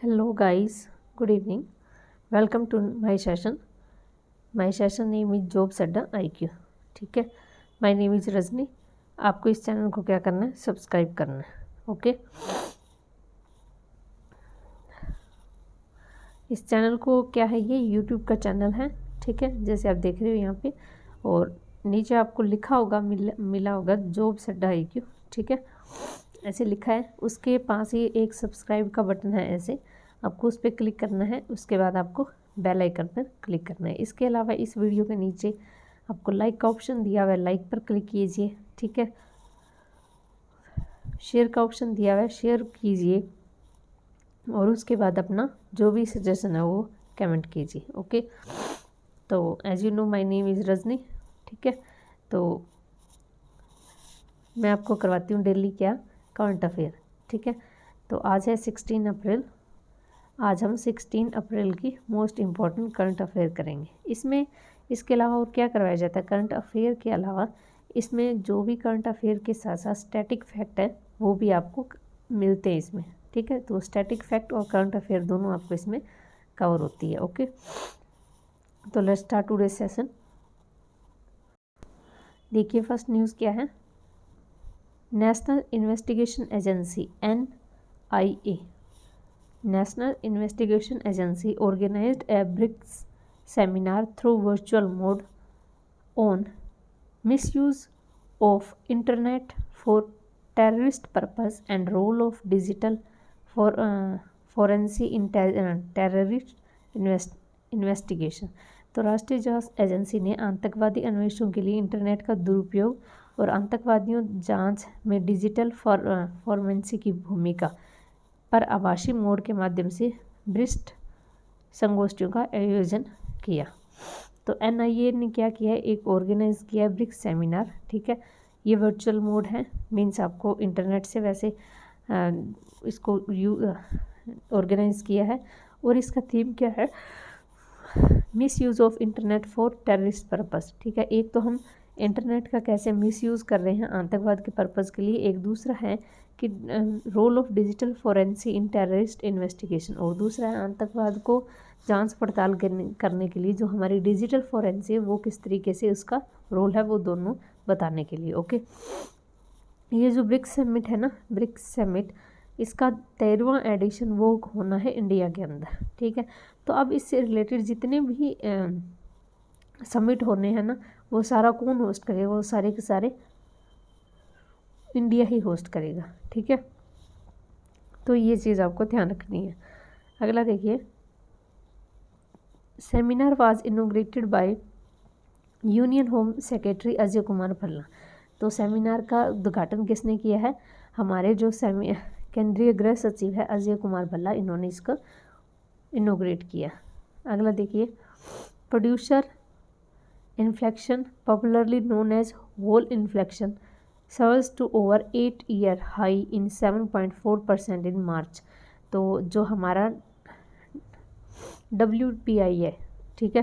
Hello guys, good evening. Welcome to my session. My session name is Job Sadda IQ. ठीक है, my name is Rajni. आपको इस channel को क्या करना है, सब्सक्राइब करना है. ओके, इस चैनल को क्या है, ये यूट्यूब का चैनल है. ठीक है, जैसे आप देख रहे हो यहाँ पे, और नीचे आपको लिखा होगा, मिला होगा जॉब सड्डा IQ. ठीक है, ऐसे लिखा है. उसके पास ही एक सब्सक्राइब का बटन है, ऐसे आपको उस पर क्लिक करना है. उसके बाद आपको बेल आइकन पर क्लिक करना है. इसके अलावा इस वीडियो के नीचे आपको लाइक का ऑप्शन दिया हुआ है, लाइक पर क्लिक कीजिए. ठीक है, शेयर का ऑप्शन दिया हुआ है, शेयर कीजिए. और उसके बाद अपना जो भी सजेशन है वो कमेंट कीजिए. ओके, तो as you know my name is Rajni. ठीक है, तो मैं आपको करवाती हूँ डेली क्या, करंट अफेयर. ठीक है, तो आज है 16 अप्रैल. आज हम 16 अप्रैल की मोस्ट इम्पॉर्टेंट करंट अफेयर करेंगे. इसमें इसके अलावा और क्या करवाया जाता है, करंट अफेयर के अलावा इसमें जो भी करंट अफेयर के साथ साथ स्टैटिक फैक्ट है वो भी आपको मिलते हैं इसमें. ठीक है, तो स्टैटिक फैक्ट और करंट अफेयर दोनों आपको इसमें कवर होती है. ओके, तो लेट्स स्टार्ट टुडे सेशन. देखिए फर्स्ट न्यूज़ क्या है. National investigation agency NIA, National Investigation Agency organized a BRICS seminar through virtual mode on misuse of internet for terrorist purpose and role of digital forensic in terrorist investigation. तो राष्ट्रीय जांच agency ने आतंकवादी अन्वेषणों के लिए internet का दुरुपयोग और आतंकवादियों जांच में डिजिटल फॉरेंसिक की भूमिका पर आभासी मोड के माध्यम से ब्रिस्ट संगोष्ठियों का आयोजन किया. तो NIA ने क्या किया है, एक ऑर्गेनाइज किया है ब्रिक्स सेमिनार. ठीक है, ये वर्चुअल मोड है, मीन्स आपको इंटरनेट से वैसे इसको ऑर्गेनाइज किया है. और इसका थीम क्या है, miss use of internet for terrorist purpose. ठीक है, एक तो हम इंटरनेट का कैसे मिस यूज़ कर रहे हैं आतंकवाद के पर्पज़ के लिए, एक दूसरा है कि role of digital forensic in terrorist investigation, और दूसरा है आतंकवाद को जांच पड़ताल करने के लिए जो हमारी डिजिटल फोरेंसिक है वो किस तरीके से उसका रोल है, वो दोनों बताने के लिए. ओके, ये जो ब्रिक्स समिट है ना, ब्रिक्स समिट, इसका 13वां एडिशन वो होना है इंडिया के अंदर. ठीक है, तो अब इससे रिलेटेड जितने भी समिट होने हैं ना, वो सारा कौन होस्ट करेगा, वो सारे के सारे इंडिया ही होस्ट करेगा. ठीक है, तो ये चीज़ आपको ध्यान रखनी है. अगला देखिए, seminar was inaugurated by union home secretary Ajay Kumar Bhalla. तो सेमिनार का उद्घाटन किसने किया है, हमारे जो केंद्रीय गृह सचिव है अजय कुमार भल्ला, इन्होंने इसको इनोग्रेट किया. अगला देखिए, producer inflection popularly known as whole inflection surge to over 8-year high in 7.4% in March. तो जो हमारा WPI है, ठीक है,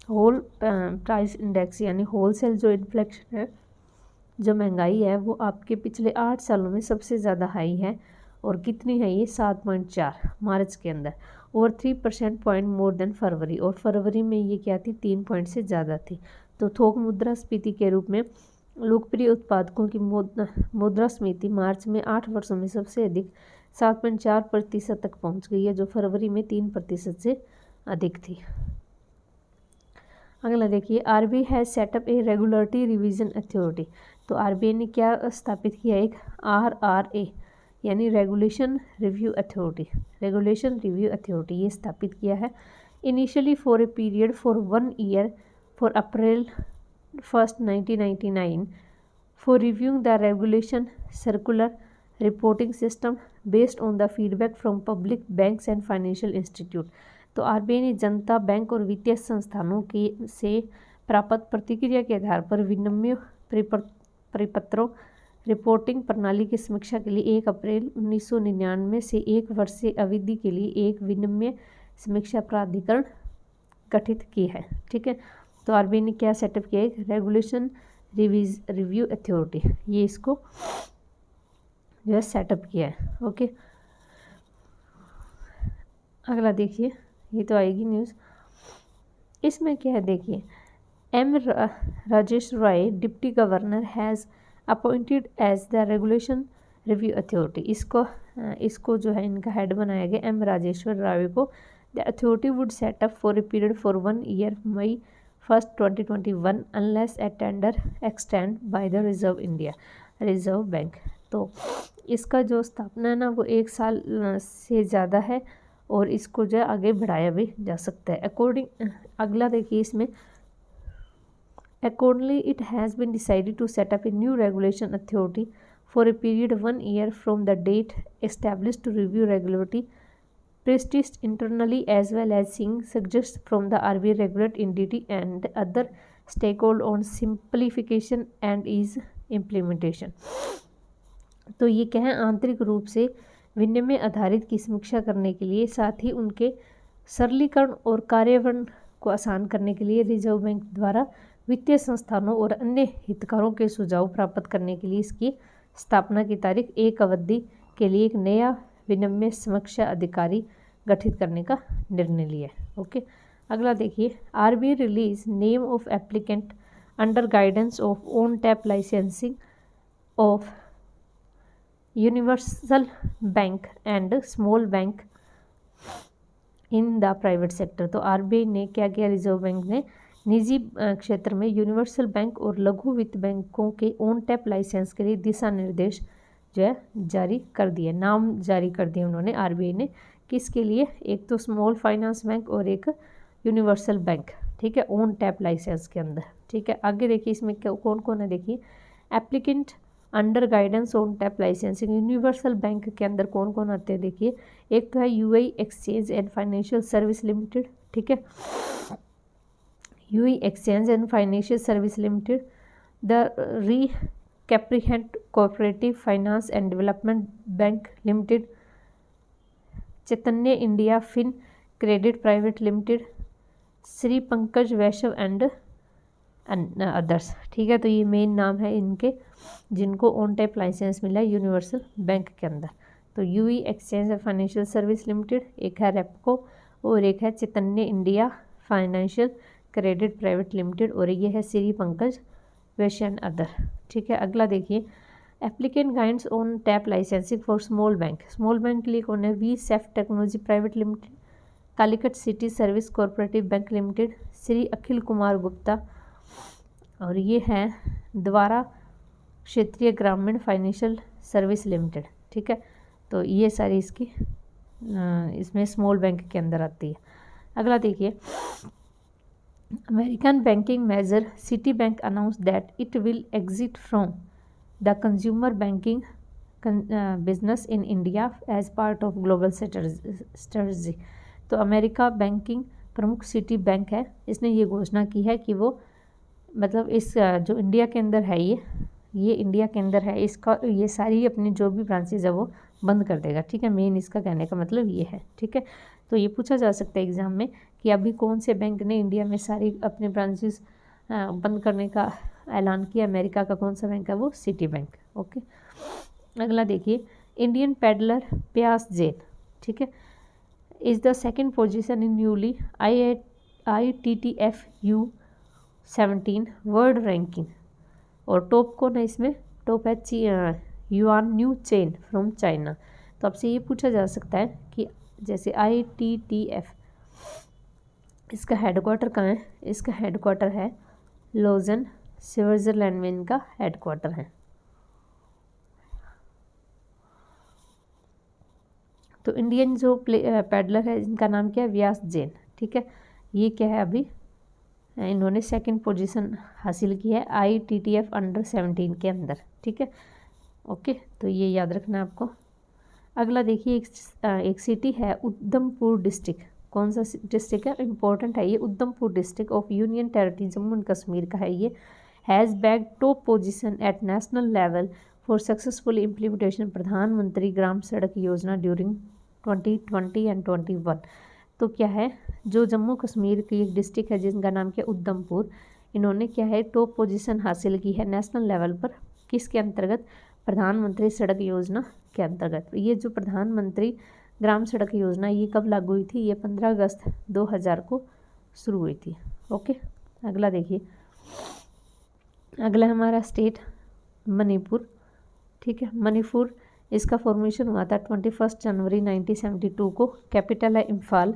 होल प्राइस इंडेक्स, यानी होलसेल जो इन्फ्लेक्शन है, जो महंगाई है, वो आपके पिछले 8 सालों में सबसे ज़्यादा हाई है. और कितनी है ये, 7.4 मार्च के अंदर, और 3% पॉइंट मोर देन फरवरी. और फरवरी में ये क्या थी, 3 पॉइंट से ज़्यादा थी. तो थोक मुद्रास्फीति के रूप में लोकप्रिय उत्पादकों की मुद्रास्फीति मार्च में 8 वर्षों में सबसे अधिक 7.4% तक पहुंच गई है, जो फरवरी में 3% से अधिक थी. अगला देखिए, RBI has setup A regulatory revision authority. तो RBI ने क्या स्थापित किया, एक RRA यानी regulation review authority. Regulation review authority ये स्थापित किया है. Initially for a period for 1 year for April 1st 1999 for reviewing the regulation circular reporting system based on the feedback from public banks and financial institute. तो RBI ने जनता, bank और वित्तीय संस्थानों के से प्राप्त प्रतिक्रिया के आधार पर विनिमय परिपत्रों रिपोर्टिंग प्रणाली की समीक्षा के लिए 1 अप्रैल 1999 से 1 वर्षीय अवधि के लिए एक विनिमय समीक्षा प्राधिकरण गठित की है. ठीक है, तो RBI ने क्या सेटअप किया, एक रेगुलेशन रिव्यू अथॉरिटी, ये इसको जो है सेटअप किया है. ओके, अगला देखिए, ये तो आएगी न्यूज़, इसमें क्या है देखिए, Rajesh Roy deputy governor has appointed as the regulation review authority. इसको जो है इनका हेड बनाया गया राजेश्वर राव को। The authority would set up for a period for 1 year May 1, 2021 unless A tender extend by the reserve bank. तो इसका जो स्थापना है ना वो 1 साल से ज़्यादा है और इसको जो है आगे बढ़ाया भी जा सकता है। अगला देखिए इसमें, accordingly it has been decided to set up a new regulation authority for a period of 1 year from the date established to review regulatory practice internally as well as seeing suggestions from the RBI regulatory entity and other stakeholders on simplification and ease implementation। तो ये क्या है, आंतरिक रूप से विनिमय आधारित की समीक्षा करने के लिए, साथ ही उनके सरलीकरण और कार्यान्वयन को आसान करने के लिए रिजर्व बैंक द्वारा वित्तीय संस्थानों और अन्य हितधारकों के सुझाव प्राप्त करने के लिए इसकी स्थापना की तारीख 1 अवधि के लिए एक नया विनिमय समीक्षा अधिकारी गठित करने का निर्णय लिया। ओके, अगला देखिए, RBI release name of applicant under guidance of on tap licensing of universal bank and small bank in the private sector. तो RBI ने क्या किया, रिजर्व बैंक ने निजी क्षेत्र में यूनिवर्सल बैंक और लघु वित्त बैंकों के ऑन टैप लाइसेंस के लिए दिशा निर्देश जो है जारी कर दिए, नाम जारी कर दिए उन्होंने RBI ने। किसके लिए, एक तो स्मॉल फाइनेंस बैंक और एक यूनिवर्सल बैंक, ठीक है, ऑन टैप लाइसेंस के अंदर। ठीक है, आगे देखिए इसमें कौन कौन है, देखिए applicant under guidance on tap licensing universal bank के अंदर कौन कौन आते हैं, देखिए एक तो है UAE exchange and financial service limited, ठीक है, UAE exchange and financial service limited, the रीकैप्रिहेंट cooperative finance and development bank limited, Chaitanya India fin credit private limited, Shri Pankaj Vaishya and others. ठीक है, तो ये मेन नाम है इनके जिनको ऑन टाइप लाइसेंस मिला है यूनिवर्सल बैंक के अंदर। तो UAE exchange and financial service limited, एक है रेपको और एक है Chaitanya India financial credit private limited और ये है श्री पंकज वैश्य एंड अदर। ठीक है, अगला देखिए, applicant guides on tap licensing for small bank. Small bank के लिए कौन है, VSEF technology private limited, Calicut city service cooperative bank limited, Shri Akhil Kumar Gupta और ये है द्वारा क्षेत्रीय ग्रामीण फाइनेंशियल सर्विस लिमिटेड। ठीक है, तो ये सारी इसकी इसमें स्मॉल बैंक के अंदर आती है। अगला देखिए, American banking major Citi bank announce that it will exit from the consumer banking business in India as part of global strategy. तो अमेरिका बैंकिंग प्रमुख सिटी बैंक है, इसने ये घोषणा की है कि वो मतलब इस जो इंडिया के अंदर है ये इंडिया के अंदर है, इसका ये सारी अपनी जो भी ब्रांचेज है वो बंद कर देगा। ठीक है, मेन इसका कहने का मतलब ये है। ठीक है, तो ये पूछा जा सकता है एग्जाम में कि अभी कौन से बैंक ने इंडिया में सारी अपने ब्रांचेस बंद करने का ऐलान किया, अमेरिका का कौन सा बैंक है, वो सिटी बैंक। ओके, अगला देखिए, इंडियन पेडलर प्यास जैन, ठीक है, is the second position in newly ITTF U17 world ranking. और टॉप कौन है इसमें, टॉप है yuan new chain from China. तो आपसे ये पूछा जा सकता है कि जैसे ITTF इसका हेडक्वार्टर कहाँ है, इसका हेडक्वार्टर है लोजन स्विट्जरलैंड में, इनका हेडक्वार्टर है। तो इंडियन जो पैडलर है इनका नाम क्या है, व्यास जैन। ठीक है, ये क्या है, अभी इन्होंने सेकंड पोजीशन हासिल की है ITTF अंडर 17 के अंदर। ठीक है, ओके, तो ये याद रखना है आपको। अगला देखिए, एक सिटी है उधमपुर डिस्ट्रिक्ट, कौन सा डिस्ट्रिक्ट है, इंपॉर्टेंट है ये, Udhampur district of union territory Jammu and Kashmir का है ये, has bag top position at national level for successful implementation प्रधानमंत्री ग्राम सड़क योजना ड्यूरिंग 2020 एंड 21। तो क्या है, जो जम्मू कश्मीर की एक डिस्ट्रिक्ट है जिसका नाम क्या उधमपुर, इन्होंने क्या है टॉप पोजीशन हासिल की है नेशनल लेवल पर, किसके अंतर्गत, प्रधानमंत्री सड़क योजना के अंतर्गत। ये जो प्रधानमंत्री ग्राम सड़क योजना ये कब लागू हुई थी? ये 15 अगस्त 2000 को शुरू हुई थी। ओके, अगला देखिए, अगला हमारा स्टेट मणिपुर। ठीक है, मणिपुर इसका फॉर्मेशन हुआ था 21 जनवरी 1972 को। कैपिटल है इम्फाल।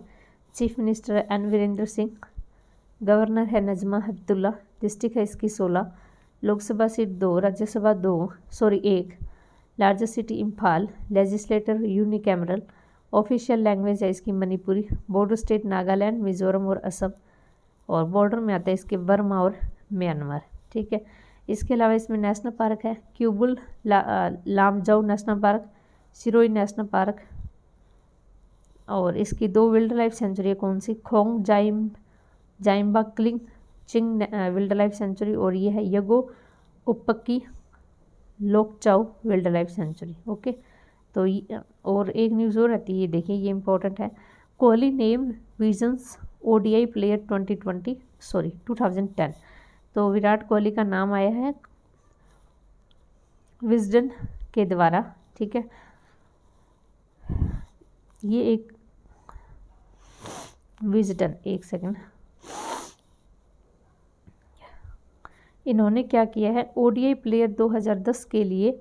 चीफ मिनिस्टर है एन वीरेंद्र सिंह। गवर्नर है नजमा हेपतुल्ला। डिस्ट्रिक्ट है इसकी 16। Lok Sabha seat 2, Rajya Sabha 1। Largest city Imphal. Legislator unicameral. Official language है इसकी मणिपुरी। बॉर्डर स्टेट नागालैंड, मिजोरम और असम, और बॉर्डर में आता है इसके बर्मा और म्यांमार। ठीक है, इसके अलावा इसमें नेशनल पार्क है Keibul Lamjao national park, Siroi national park, और इसकी 2 वाइल्ड लाइफ सेंचुरी है। कौन सी? खोंग जाइम्बा क्लिंग चिंग वाइल्ड लाइफ सेंचुरी, और ये है यगो उपक्की लोकचाऊ वाइल्ड लाइफ सेंचुरी। ओके, तो और एक न्यूज़ और रहती है, ये देखिए, ये इंपॉर्टेंट है। Kohli name visions ODI player 2010। तो विराट कोहली का नाम आया है विजडन के द्वारा। ठीक है, ये एक विजडन, एक सेकंड, इन्होंने क्या किया है, ओडीआई प्लेयर 2010 के लिए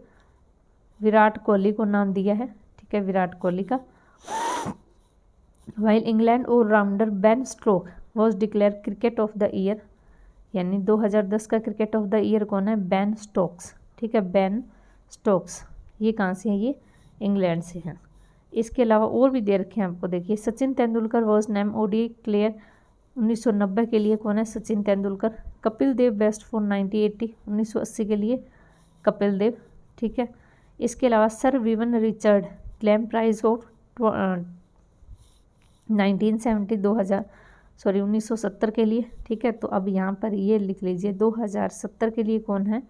विराट कोहली को नाम दिया है। ठीक है, विराट कोहली का। While England all-rounder Ben Stokes was declare cricket of the year, यानी 2010 का क्रिकेट ऑफ द ईयर कौन है? Ben Stokes. ठीक है, बेन स्टोक्स, ये कहाँ से हैं? ये इंग्लैंड से हैं। इसके अलावा और भी दे रखे हैं आपको, देखिए, Sachin Tendulkar was name ODI player 1990 के लिए कौन है? सचिन तेंदुलकर। कपिल देव बेस्ट फॉर 1980 के लिए कपिल देव। ठीक है, इसके अलावा sir Vivian Richard claim prize of 1970 के लिए। ठीक है, तो अब यहाँ पर ये लिख लीजिए 2070 के लिए कौन है?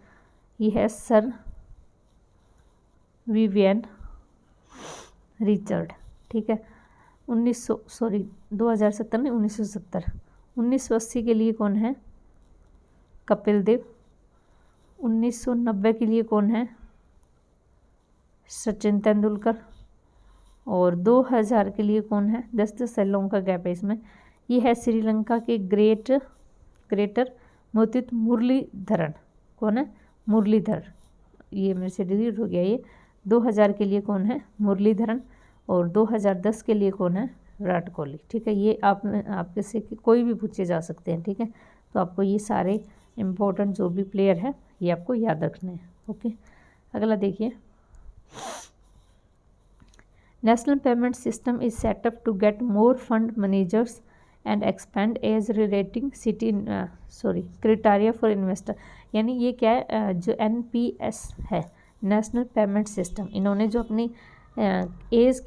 ये है सर विवियन रिचर्ड। ठीक है, 2070 नहीं, 1970। 1980 के लिए कौन है? कपिल देव। 1990 के लिए कौन है? सचिन तेंदुलकर। और 2000 के लिए कौन है? 10 सालों का गैप है इसमें। ये है श्रीलंका के ग्रेटर मोहित मुरलीधरन। कौन है? मुरलीधर, ये मेरे से डिलीट हो गया ये। 2000 के लिए कौन है? मुरलीधरन। और 2010 के लिए कौन है? विराट कोहली। ठीक है, ये आपके से कोई भी पूछे जा सकते हैं। ठीक है, तो आपको ये सारे इम्पोर्टेंट जो भी प्लेयर है ये आपको याद रखने हैं। ओके, अगला देखिए, national payment system is set up to get more fund managers and expand as relating city criteria for investor. यानी ये क्या है, जो एनपीएस है, नेशनल पेमेंट सिस्टम, इन्होंने जो अपनी एज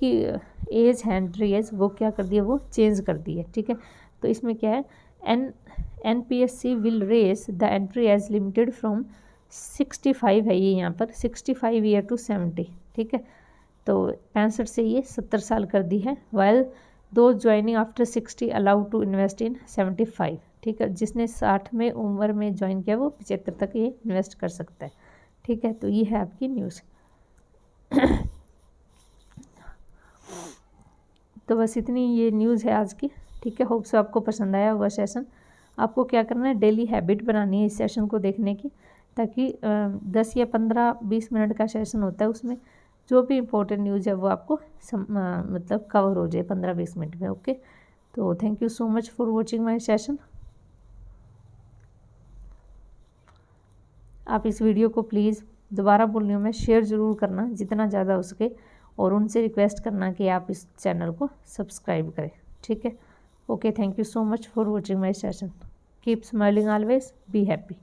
है, एंट्री एज, वो क्या कर दिया? वो चेंज कर दी है। ठीक है, तो इसमें क्या है, NPSC will raise the entry age limited from 65 है ये यहाँ पर, 65 ईयर टू 70। ठीक है, तो 65 से ये 70 साल कर दी है। वाइल दो joining after 60 allowed to invest in 75। ठीक है, जिसने 60 में उम्र में ज्वाइन किया वो 75 तक ये इन्वेस्ट कर सकता है। ठीक है, तो ये है आपकी न्यूज़। तो बस इतनी ये न्यूज़ है आज की। ठीक है, होप सो आपको पसंद आया होगा सेशन। आपको क्या करना है, डेली हैबिट बनानी है इस सेशन को देखने की, ताकि 10 या 15-20 मिनट का सेशन होता है, उसमें जो भी इम्पोर्टेंट न्यूज़ है वो आपको मतलब कवर हो जाए 15-20 मिनट में। ओके, तो thank you so much for watching my session. आप इस वीडियो को प्लीज़, दोबारा बोल रही हूँ मैं, शेयर ज़रूर करना जितना ज़्यादा हो सके, और उनसे रिक्वेस्ट करना कि आप इस चैनल को सब्सक्राइब करें। ठीक है, okay, thank you so much for watching my session. Keep smiling always, be happy.